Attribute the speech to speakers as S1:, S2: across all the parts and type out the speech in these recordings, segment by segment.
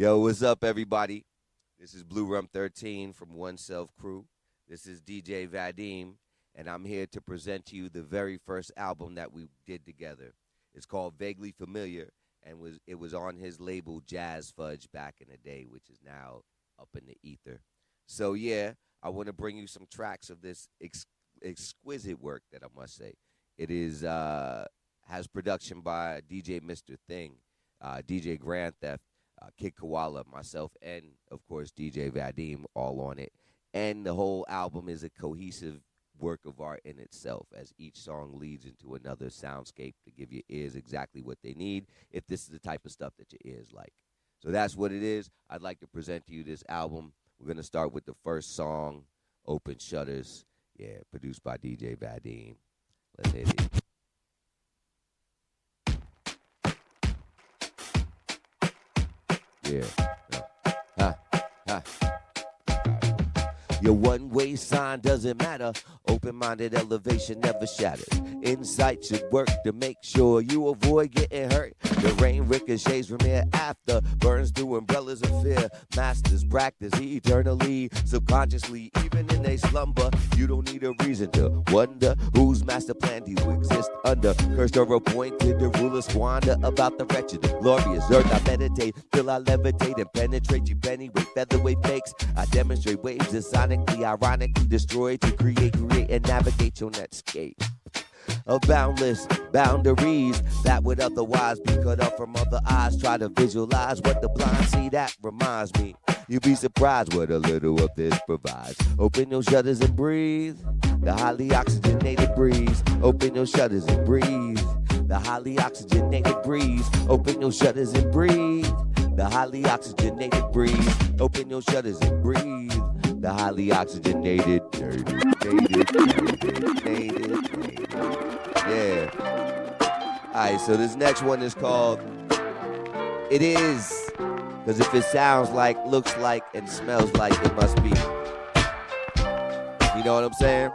S1: Yo, what's up, everybody? This is Blue Rum 13 from One Self Crew. This is DJ Vadim, and I'm here to present to you the very first album that we did together. It's called Vaguely Familiar, and it was on his label Jazz Fudge back in the day, which is now up in the ether. So yeah, I want to bring you some tracks of this exquisite work that I must say. It is has production by DJ Mr. Thing, DJ Grand Theft, Kid Koala, myself, and of course DJ Vadim all on it. And the whole album is a cohesive work of art in itself, as each song leads into another soundscape to give your ears exactly what they need, if this is the type of stuff that your ears like. So that's what it is. I'd like to present to you this album. We're going to start with the first song, Open Shutters. Yeah, produced by DJ Vadim. Let's hit it. Yeah. Ha, ha. Your one-way sign doesn't matter. Open-minded elevation never shatters. Insight should work to make sure you avoid getting hurt. The rain ricochets from here after, burns through umbrellas of fear. Masters practice eternally, subconsciously, even in a slumber. You don't need a reason to wonder whose master plan do you exist under. Cursed or appointed, the ruler squander about the wretched, the glorious earth. I meditate till I levitate and penetrate you pennyweight, featherweight fakes. I demonstrate waves that sonically, ironically destroy to create, and navigate your netscape of boundless boundaries that would otherwise be cut off from other eyes. Try to visualize what the blind see. That reminds me, you'd be surprised what a little of this provides. Open your shutters and breathe the highly oxygenated breeze. Open your shutters and breathe the highly oxygenated breeze. Open your shutters and breathe the highly oxygenated breeze. Open your shutters and breathe the highly oxygenated, native. Yeah. All right, so this next one is called It Is. Because if it sounds like, looks like, and smells like, it must be. You know what I'm saying?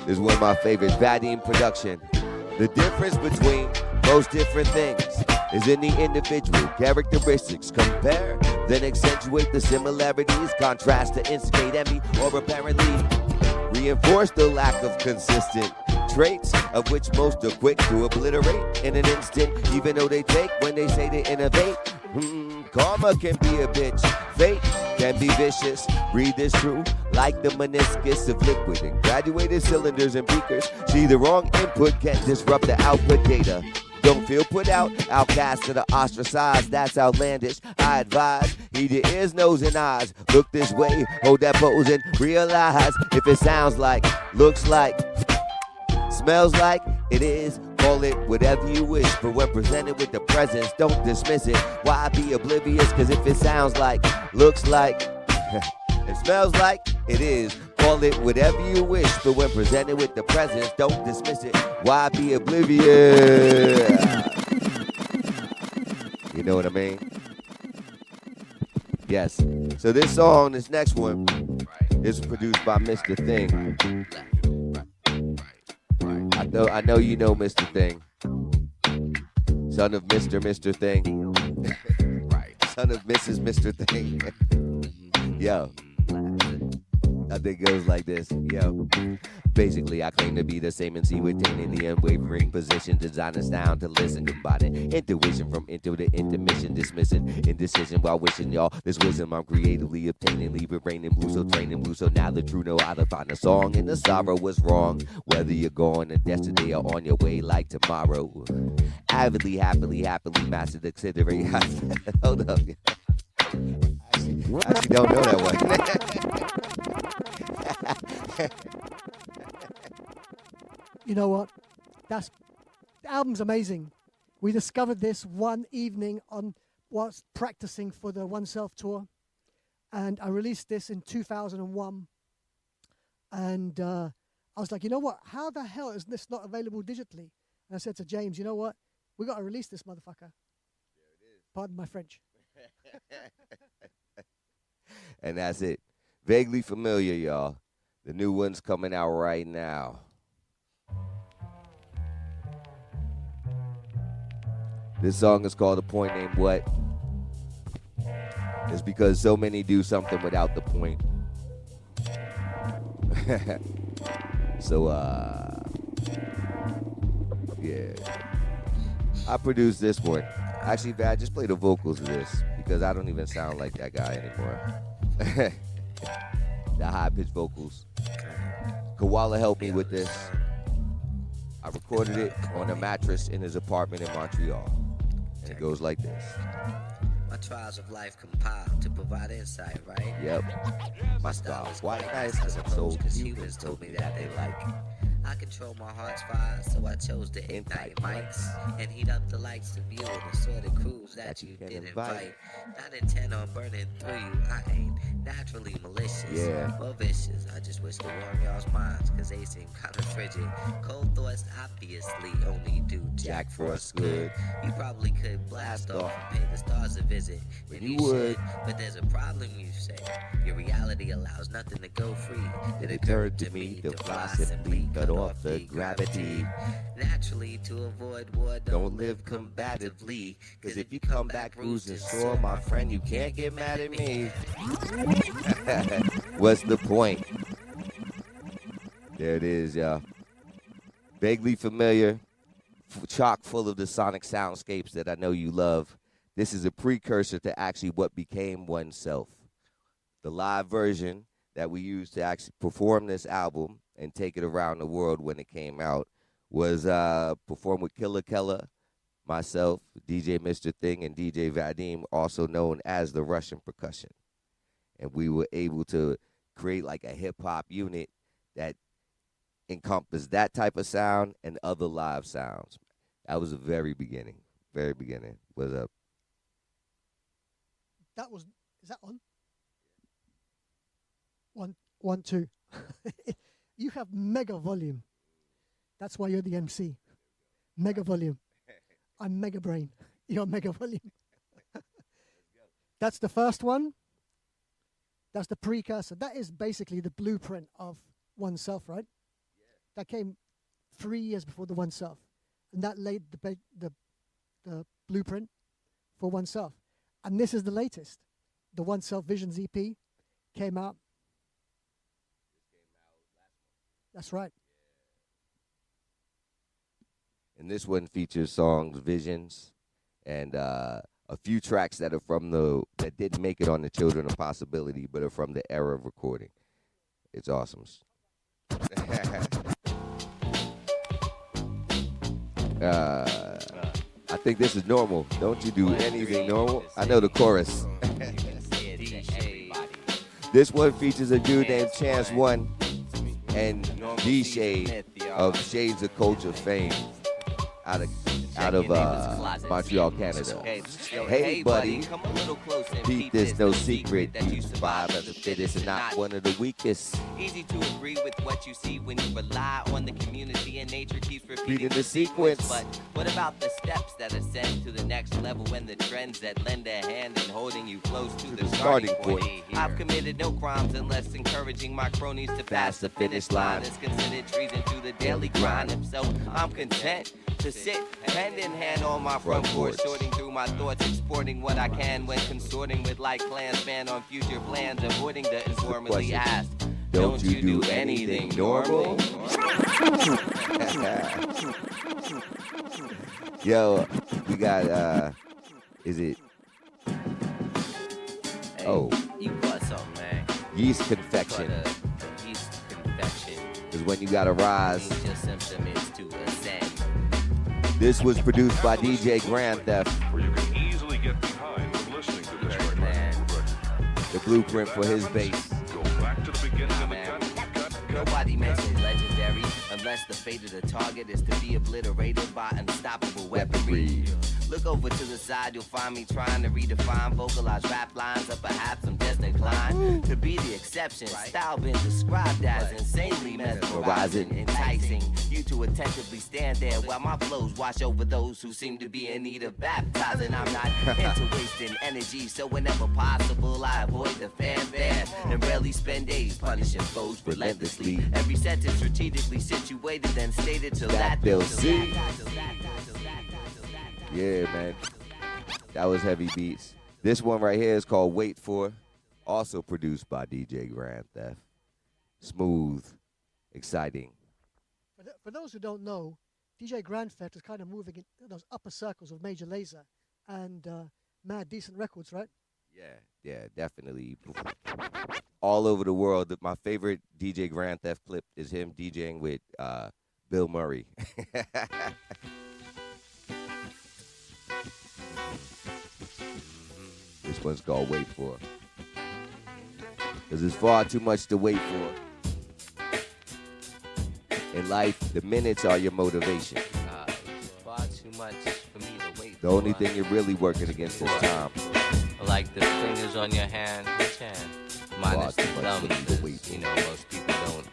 S1: This is one of my favorites, Vadim production. The difference between most different things is in the individual characteristics. Compare, then accentuate the similarities. Contrast to instigate envy or apparently reinforce the lack of consistent traits, of which most are quick to obliterate in an instant, even though they take when they say they innovate. Karma can be a bitch, fate can be vicious. Read this true, like the meniscus of liquid and graduated cylinders and beakers. See, the wrong input can disrupt the output data. Don't feel put out, outcasted or ostracized, that's outlandish. I advise, heed your ears, nose, and eyes. Look this way, hold that pose and realize if it sounds like, looks like, smells like, it is. Call it whatever you wish, but when presented with the presence, don't dismiss it. Why be oblivious? Cause if it sounds like, looks like, it smells like, it is. Call it whatever you wish, but when presented with the presence, don't dismiss it. Why be oblivious? You know what I mean? Yes. So this song, this next one, is produced by Mr. Thing. I know you know Mr. Thing. Son of Mr. Thing. Son of Mrs. Mr. Thing. Yo. I think it goes like this, yo. Basically, I claim to be the same MC, retaining the unwavering position, designing sound to listen, combining intuition from into the intermission, dismissing indecision while wishing y'all this wisdom I'm creatively obtaining, leave it raining blue, so training blue, so now the true know how to find a song, and the sorrow was wrong, whether you're going to destiny or on your way like tomorrow. Avidly, happily, mastered, considering. Hold up. I actually don't know that one.
S2: You know what? The album's amazing. We discovered this one evening whilst practicing for the One Self tour, and I released this in 2001. And I was like, you know what? How the hell is this not available digitally? And I said to James, you know what? We got to release this motherfucker.
S1: There it is.
S2: Pardon my French.
S1: And that's it. Vaguely Familiar, y'all. The new one's coming out right now. This song is called A Point Named What. It's because so many do something without the point. So, yeah. I produced this one. Actually, I just play the vocals of this because I don't even sound like that guy anymore. The high-pitched vocals. Koala helped me with this. I recorded it on a mattress in his apartment in Montreal. And it goes like this.
S3: My trials of life compiled to provide insight, right?
S1: Yep.
S3: My style is quite nice as opposed because humans told me that they like. I control my heart's fire, so I chose to ignite mics and heat up the lights to view an assorted crews that you did invite. Not intent on burning through you, I ain't naturally malicious or vicious. I just wish to warm y'all's minds, cause they seem kinda frigid. Cold thoughts obviously only do Jack Frost good. You probably could blast off and pay the stars a visit, and you should, but there's a problem, you say. Your reality allows nothing to go free. It occurred to me to fly simply cut off the gravity. Naturally, to avoid war, don't live combatively. Cause if you come back bruised and sore, my friend, you can't get mad at me.
S1: What's the point? There it is, y'all. Vaguely familiar, chock full of the sonic soundscapes that I know you love. This is a precursor to actually what became oneself. The live version that we used to actually perform this album and take it around the world when it came out was performed with Killa Kella, myself, DJ Mr. Thing, and DJ Vadim, also known as the Russian Percussion. And we were able to create like a hip-hop unit that encompassed that type of sound and other live sounds. That was the very beginning. What's up?
S2: Is that on? One, two. You have mega volume. That's why you're the MC. Mega volume. I'm mega brain. You're mega volume. That's the first one. That's the precursor. That is basically the blueprint of oneself, right? Yeah. That came 3 years before the oneself, and that laid the blueprint for oneself. And this is the latest. The Oneself Visions EP came out. That's right.
S1: And this one features songs, Visions, and a few tracks that are that didn't make it on the Children of Possibility, but are from the era of recording. It's awesome. I think this is normal. Don't you do anything normal? I know the chorus. This one features a dude named Chance One and D-Shade of Shades of Culture fame out of Montreal, Canada. Hey, buddy, Pete, there's no secret. You survive as the fittest and not one of the weakest.
S4: Easy to agree with what you see when you rely on the community and nature keeps repeating
S1: the sequence.
S4: But what about the steps that ascend to the next level and the trends that lend a hand in holding you close to the starting point? I've committed no crimes unless encouraging my cronies to pass the finish line. It's considered treason to the daily grind. If so, I'm content to sit hand in hand on my front porch, sorting through my thoughts, exporting what I can when consorting with like clansmen on future plans, avoiding the informally asked, don't you do anything normal?
S1: Yo, we got, is it?
S4: Hey,
S1: oh.
S4: You got something, man.
S1: Yeast confection.
S4: Yeast confection.
S1: Is when you gotta rise.
S4: Your symptom is to ascend.
S1: This was produced by DJ Grand Theft.
S5: Where you can easily get behind when listening to this record.
S1: The blueprint for his bass.
S5: Go back to the beginning of the
S4: Nobody mentions legendary unless the fate of the target is to be obliterated by unstoppable weaponry. Look over to the side, you'll find me trying to redefine, vocalize rap lines, or perhaps I'm just inclined to be the exception. Style been described as insanely mesmerizing, enticing you to attentively stand there while my flows wash over those who seem to be in need of baptizing. I'm not into wasting energy, so whenever possible I avoid the fanfare and rarely spend days punishing foes relentlessly. Every sentence strategically situated and stated so that
S1: they'll see. Yeah, man. That was heavy beats. This one right here is called Wait For, also produced by DJ Grand Theft. Smooth, exciting.
S2: For those who don't know, DJ Grand Theft is kind of moving in those upper circles of Major Lazer and Mad Decent Records, right?
S1: Yeah, definitely. All over the world. My favorite DJ Grand Theft clip is him DJing with Bill Murray. This one's called Wait For. Because there's far too much to wait for. In life, the minutes are your motivation.
S4: Far too much for me to wait.
S1: The only thing you're really working against is time.
S4: Like the fingers on your hand, which hand? Minus the thumb. You know, most people don't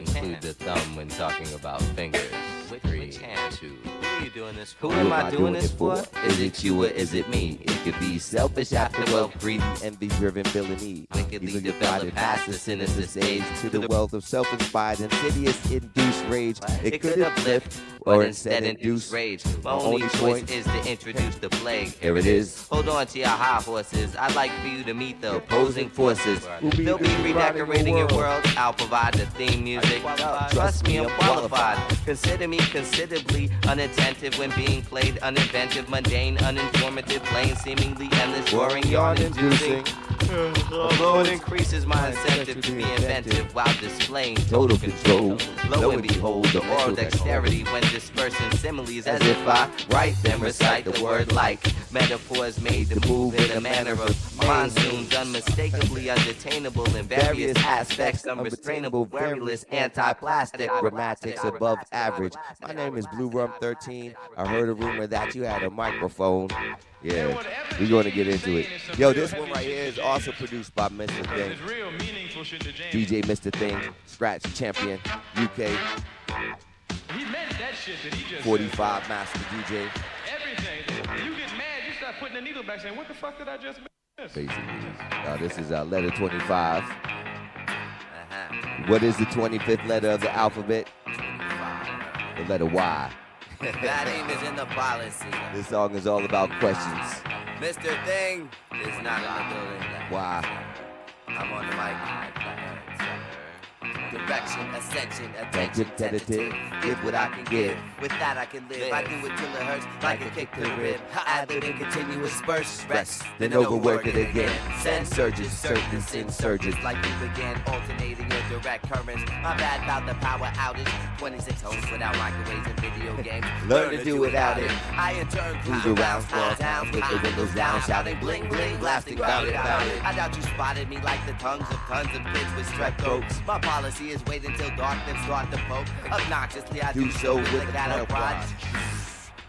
S4: include the thumb when talking about fingers. Which hand? 2. Who are you doing this for? Who am I doing this for? Is it you or is it me?
S1: It could be selfish after wealth, greedy, envy-driven villainy.
S4: Wickedly developed past the sinister stage
S1: To the wealth of self-inspired, insidious, induced rage.
S4: It could uplift or instead induce rage. My only choice is to introduce the plague.
S1: Here it is.
S4: Hold on to your high horses. I'd like for you to meet the opposing forces. They'll be redecorating your world. I'll provide the theme music. Trust me, I'm qualified. Consider me considerably unattentive when being played. Uninventive, mundane, uninformative, plain, seemingly endless, boring, yarn-inducing. Although it increases my incentive to be inventive while displaying
S1: Total control.
S4: Lo and behold, the oral dexterity when dispersing similes as if I write them, recite the word like metaphors made to move in a manner of monsoons, unmistakably undetainable in various aspects, unrestrainable, various, anti-plastic,
S1: Grammatics above average. My name is Blue Rum 13. I heard a rumor that you had a microphone. Yeah, we're going to get into it. Yo, this one right here is also produced by Mr. Thing. DJ Mr. Thing, Scratch Champion, UK.
S5: He meant that shit that he just
S1: 45 Master DJ.
S5: Everything. You get mad, you start putting the needle back saying, what the fuck did I just miss?
S1: Basically. This is letter 25. What is the 25th letter of the alphabet? The letter Y.
S4: That aim is in the policy.
S1: This song is all about questions.
S4: Mr. Thing is not in the building.
S1: Why?
S4: I'm on the mic. Direction, ascension, attention, tentative. Give what I can give. With that I can live. I do it till it hurts like a kick to the rib. I live in continuous bursts. Rest,
S1: Then overwork it again.
S4: Send surges, certain sin surges. Like we began alternating your direct currents. My bad about the power outage. 26 homes without microwaves and video games.
S1: Learn to do without it.
S4: I in turn
S1: Cruise
S4: cruise
S1: around,
S4: around,
S1: small towns, with the windows down,
S4: shouting bling bling, blasting about it. I doubt you spotted me like the tongues of tons of kids with strep throats. My policy is wait until darkness start to poke. Obnoxiously I do so with the cattle prods.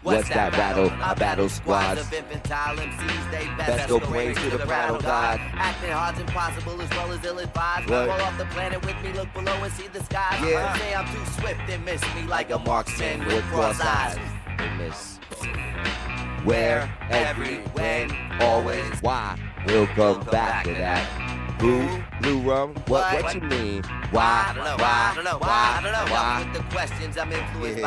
S1: What's that rattle? I battle squads.
S4: Of infantile MCs, they
S1: Best go praise to the prattle god.
S4: Acting hard's impossible as well as ill-advised.
S1: What?
S4: Fall off the planet with me, look below and see the skies.
S1: Yeah.
S4: Say I'm too swift and miss me like a marksman with cross eyes.
S1: They miss. Where, every, when, always, why? We'll come back to that. Who? Blue Rum? What you mean? Why?
S4: I don't know.
S1: Why?
S4: With the questions I'm influenced by.